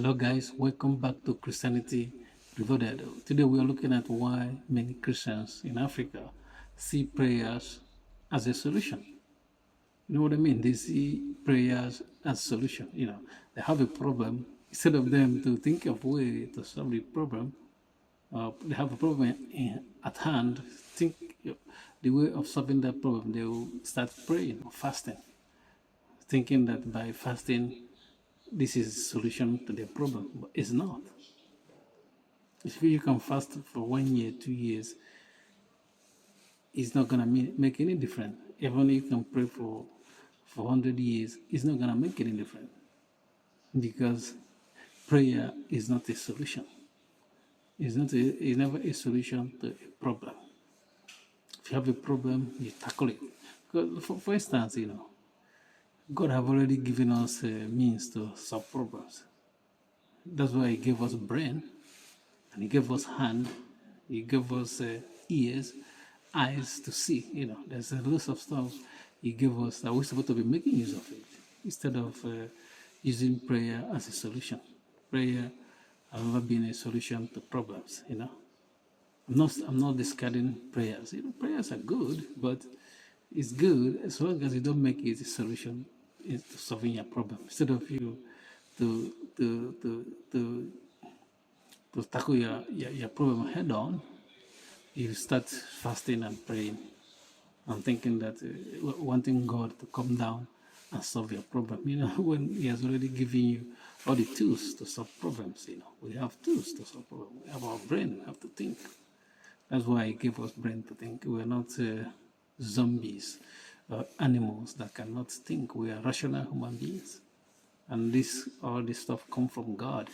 Hello, guys. Welcome back to Christianity Reloaded. Today, we are looking at why many Christians in Africa see prayers as a solution. You know what I mean? They see prayers as a solution. They have a problem. Instead of them to think of a way to solve the problem, they have a problem at hand. Think the way of solving that problem. They will start praying or fasting, thinking that by fasting this is a solution to their problem, but it's not. If you can fast for 1 year, 2 years, it's not gonna make any difference. Even if you can pray for 100 years, it's not gonna make any difference because prayer is not a solution. It's never a solution to a problem. If you have a problem, you tackle it. Because for instance, God have already given us means to solve problems. That's why He gave us brain, and He gave us hand, He gave us ears, eyes to see. There's a lot of stuff He gave us that we're supposed to be making use of it instead of using prayer as a solution. Prayer has never been a solution to problems. I'm not discarding prayers. Prayers are good, but it's good as long as you don't make it a solution to solving your problem. Instead of you to to to to, to tackle your problem head on, you start fasting and praying and thinking that wanting God to come down and solve your problem. When He has already given you all the tools to solve problems. We have tools to solve problems. We have our brain. We have to think. That's why He gave us brain to think. We're not zombies, animals that cannot think. We are rational human beings, and all this stuff come from God.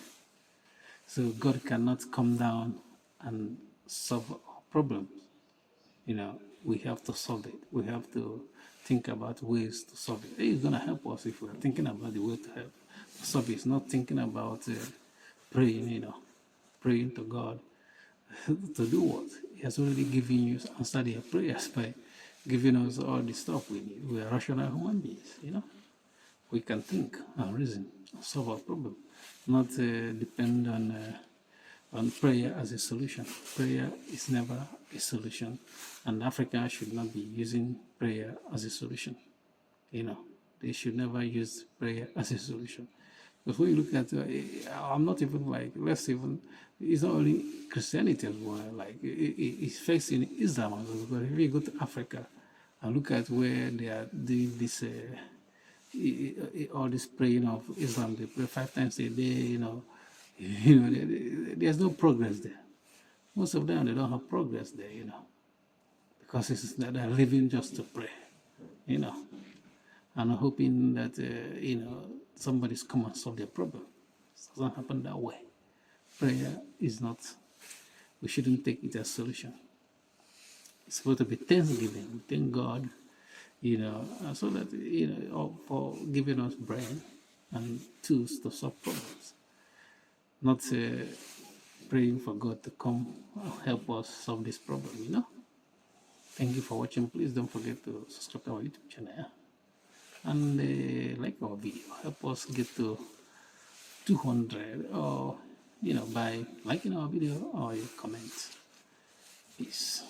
So God cannot come down and solve our problems. We have to solve it. We have to think about ways to solve it. He's going to help us if we're thinking about the way to help solve it. It's not thinking about praying, praying to God to do what? He has already given you, answered your prayers by giving us all the stuff we need. We are rational human beings, We can think and reason and solve our problem, not depend on prayer as a solution. Prayer is never a solution, and Africa should not be using prayer as a solution. They should never use prayer as a solution. Because when you look at, I'm not even like, it's not only Christianity as well, like it's facing Islam as well. But if you go to Africa and look at where they are doing this, all this praying of Islam, they pray 5 times a day, there's no progress there. Most of them, they don't have progress there, because it's that they're living just to pray, and hoping that, somebody's come and solve their problem. It doesn't happen that way. Prayer is not, we shouldn't take it as a solution. It's supposed to be thanksgiving. We thank God, so that, for giving us brain and tools to solve problems. Not praying for God to come help us solve this problem, Thank you for watching. Please don't forget to subscribe to our YouTube channel and like our video. Help us get to 200 or, by liking our video or your comment. Peace.